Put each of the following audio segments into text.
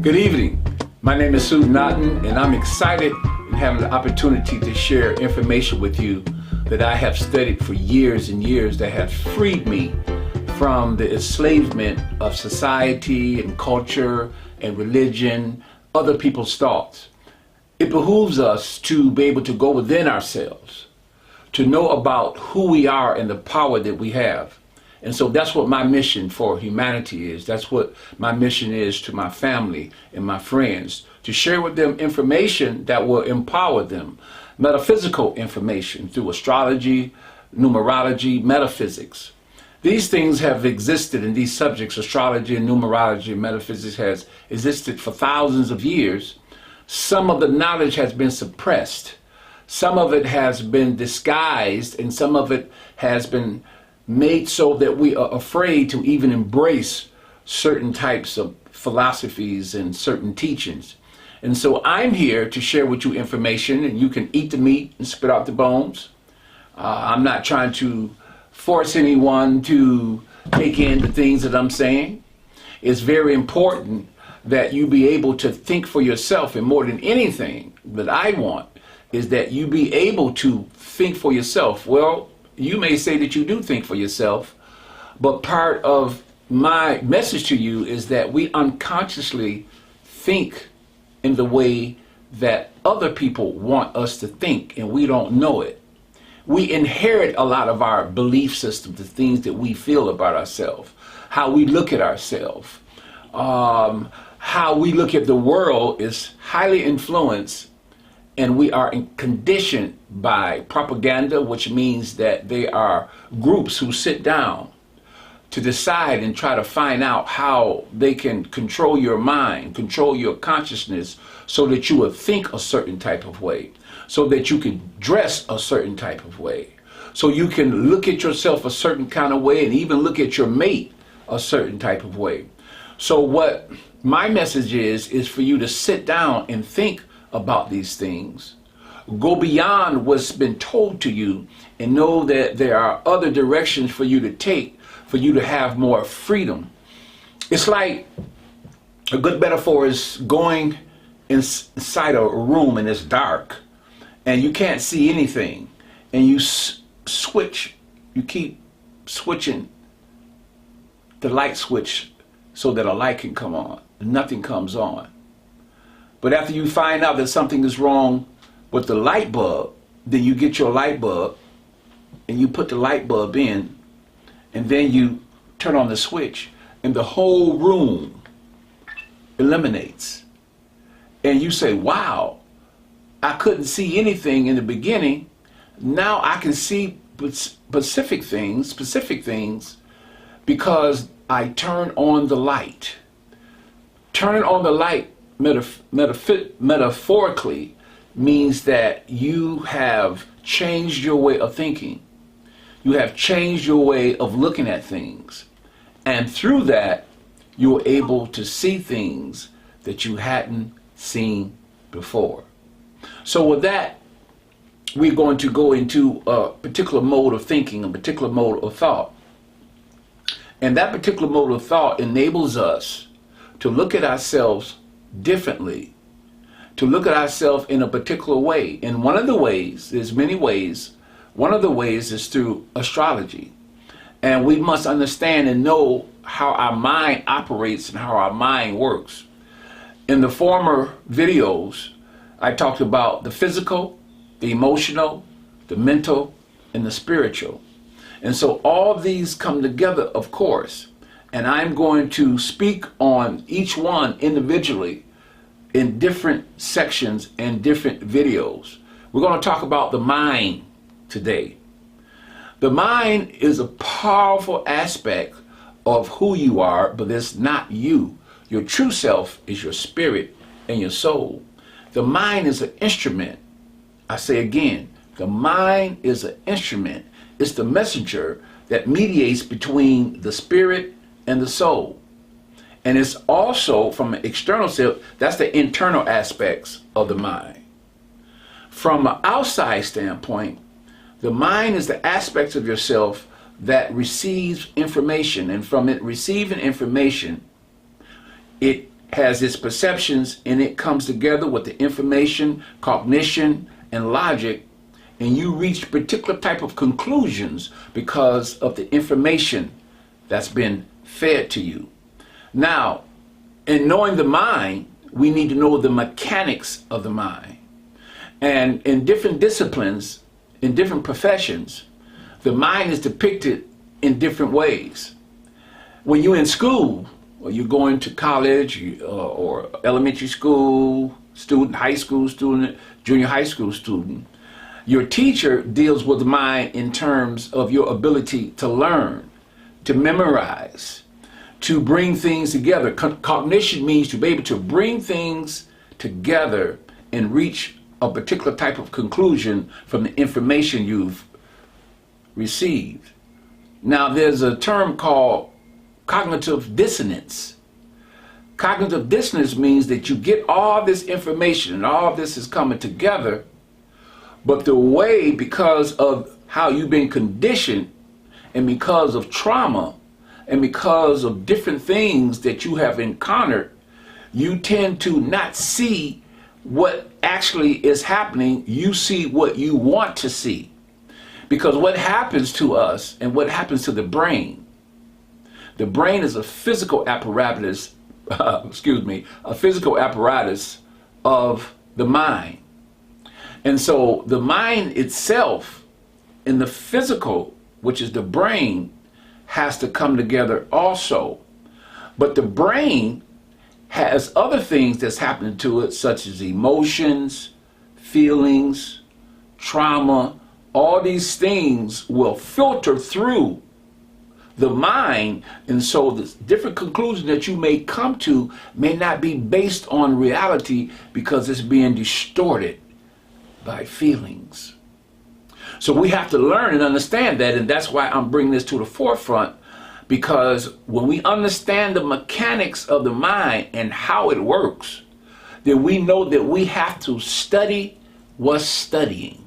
Good evening. My name is Suten Aten, and I'm excited in having the opportunity to share information with you that I have studied for years and years that have freed me from the enslavement of society and culture and religion, other people's thoughts. It behooves us to be able to go within ourselves, to know about who we are and the power that we have. And so that's what my mission for humanity is. That's what my mission is to my family and my friends, to share with them information that will empower them. Metaphysical information through astrology, numerology, metaphysics. These things have existed, in these subjects, astrology and numerology and metaphysics has existed for thousands of years. Some of the knowledge has been suppressed. Some of it has been disguised, and some of it has been made so that we are afraid to even embrace certain types of philosophies and certain teachings. And so I'm here to share with you information, and you can eat the meat and spit out the bones. I'm not trying to force anyone to take in the things that I'm saying. It's very important that you be able to think for yourself, and more than anything that I want is that you be able to think for yourself. Well, you may say that you do think for yourself, but part of my message to you is that we unconsciously think in the way that other people want us to think, and we don't know it. We inherit a lot of our belief system, the things that we feel about ourselves, how we look at ourselves, how we look at the world is highly influenced, and we are conditioned by propaganda, which means that they are groups who sit down to decide and try to find out how they can control your mind, control your consciousness, so that you will think a certain type of way, so that you can dress a certain type of way, so you can look at yourself a certain kind of way, and even look at your mate a certain type of way. So what my message is for you to sit down and think about these things, go beyond what's been told to you, and know that there are other directions for you to take, for you to have more freedom. It's like, a good metaphor is going inside a room and it's dark and you can't see anything, and you you keep switching the light switch so that a light can come on, and nothing comes on. But after you find out that something is wrong with the light bulb, then you get your light bulb and you put the light bulb in, and then you turn on the switch, and the whole room eliminates. And you say, wow, I couldn't see anything in the beginning. Now I can see specific things because I turn on the light. Turn on the light metaphorically means that you have changed your way of thinking. You have changed your way of looking at things. And through that, you're able to see things that you hadn't seen before. So with that, we're going to go into a particular mode of thinking, a particular mode of thought. And that particular mode of thought enables us to look at ourselves differently, to look at ourselves in a particular way. And one of the ways, there's many ways, one of the ways is through astrology. And we must understand and know how our mind operates and how our mind works. In the former videos, I talked about the physical, the emotional, the mental, and the spiritual. And so all of these come together, of course. And I'm going to speak on each one individually in different sections and different videos. We're going to talk about the mind today. The mind is a powerful aspect of who you are, but it's not you. Your true self is your spirit and your soul. The mind is an instrument. I say again, the mind is an instrument. It's the messenger that mediates between the spirit and the soul. And it's also, from an external self, that's the internal aspects of the mind. From an outside standpoint, the mind is the aspects of yourself that receives information, and from it receiving information, it has its perceptions, and it comes together with the information, cognition, and logic, and you reach particular type of conclusions because of the information that's been fed to you. Now, in knowing the mind, we need to know the mechanics of the mind. And in different disciplines, in different professions, the mind is depicted in different ways. When you're in school, or you're going to college or elementary school student, high school student, junior high school student, your teacher deals with the mind in terms of your ability to learn, to memorize, to bring things together. Cognition means to be able to bring things together and reach a particular type of conclusion from the information you've received. Now, there's a term called cognitive dissonance. Cognitive dissonance means that you get all this information and all this is coming together, but the way, because of how you've been conditioned and because of trauma and because of different things that you have encountered, you tend to not see what actually is happening. You see what you want to see. Because what happens to us and what happens to the brain is a physical apparatus, a physical apparatus of the mind. And so the mind itself and the physical, which is the brain, has to come together also. But the brain has other things that's happening to it, such as emotions, feelings, trauma. All these things will filter through the mind, and so the different conclusions that you may come to may not be based on reality because it's being distorted by feelings. So we have to learn and understand that, and that's why I'm bringing this to the forefront, because when we understand the mechanics of the mind and how it works, then we know that we have to study what's studying,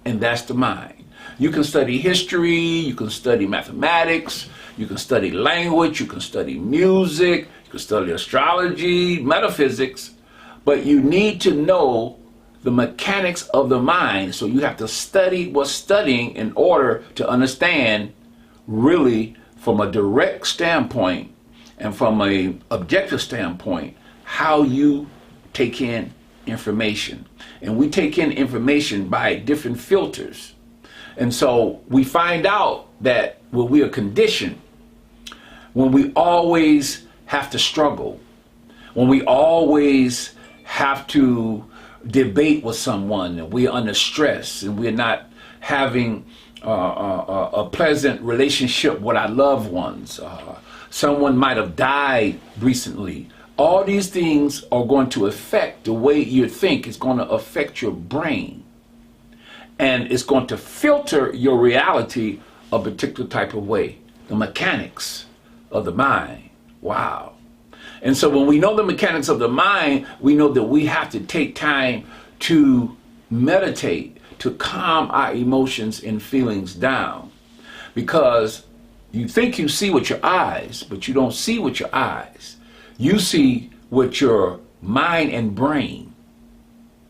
and that's the mind. You can study history, you can study mathematics, you can study language, you can study music, you can study astrology, metaphysics, but you need to know the mechanics of the mind. So you have to study what's studying in order to understand really from a direct standpoint and from an objective standpoint how you take in information. And we take in information by different filters. And so we find out that when we are conditioned, when we always have to struggle, when we always have to debate with someone, and we're under stress and we're not having a pleasant relationship with our loved ones, someone might have died recently. All these things are going to affect the way you think. It's going to affect your brain. And it's going to filter your reality a particular type of way. The mechanics of the mind. Wow. And so when we know the mechanics of the mind, we know that we have to take time to meditate, to calm our emotions and feelings down. Because you think you see with your eyes, but you don't see with your eyes. You see with your mind and brain.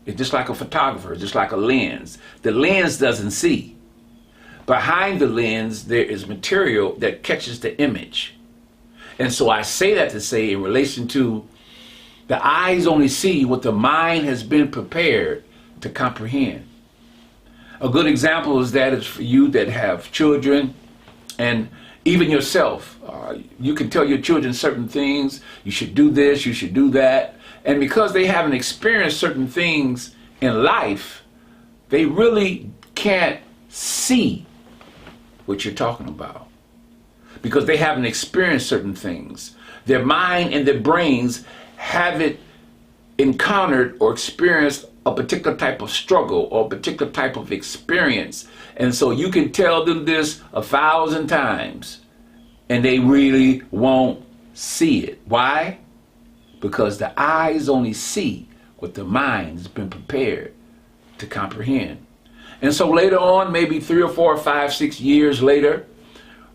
It's just like a photographer, just like a lens. The lens doesn't see. Behind the lens, there is material that catches the image. And so I say that to say, in relation to the eyes only see what the mind has been prepared to comprehend. A good example is that is for you that have children, and even yourself. You can tell your children certain things. You should do this, you should do that. And because they haven't experienced certain things in life, they really can't see what you're talking about. Because they haven't experienced certain things. Their mind and their brains haven't encountered or experienced a particular type of struggle or a particular type of experience. And so you can tell them this 1,000 times and they really won't see it. Why? Because the eyes only see what the mind has been prepared to comprehend. And so later on, maybe 3 or 4 or 5, 6 years later,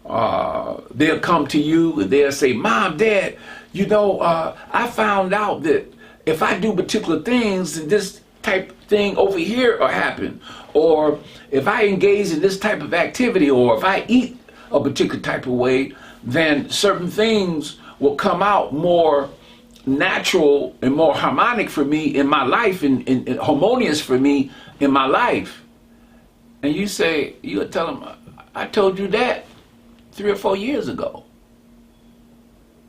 they'll come to you and they'll say, Mom, Dad, I found out that if I do particular things, then this type of thing over here will happen. Or if I engage in this type of activity, or if I eat a particular type of way, then certain things will come out more natural and more harmonic for me in my life, and harmonious for me in my life. And you tell them, I told you that 3 or 4 years ago.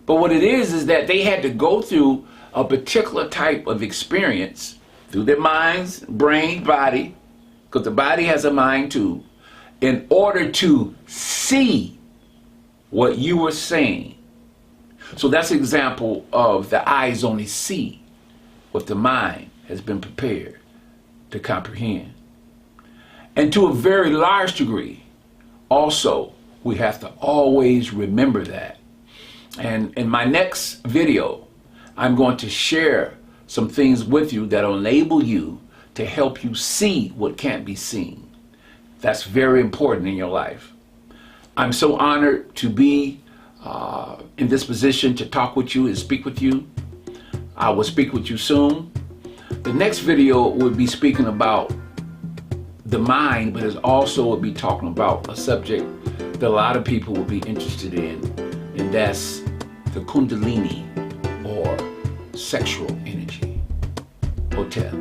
But what it is that they had to go through a particular type of experience through their minds, brain, body, because the body has a mind too, in order to see what you were saying. So that's an example of the eyes only see what the mind has been prepared to comprehend. And to a very large degree, also, we have to always remember that. And in my next video, I'm going to share some things with you that will enable you to help you see what can't be seen. That's very important in your life. I'm so honored to be in this position to talk with you and speak with you. I will speak with you soon. The next video will be speaking about the mind, but it also will be talking about a subject that a lot of people will be interested in, and that's the Kundalini, or sexual energy. Hotel.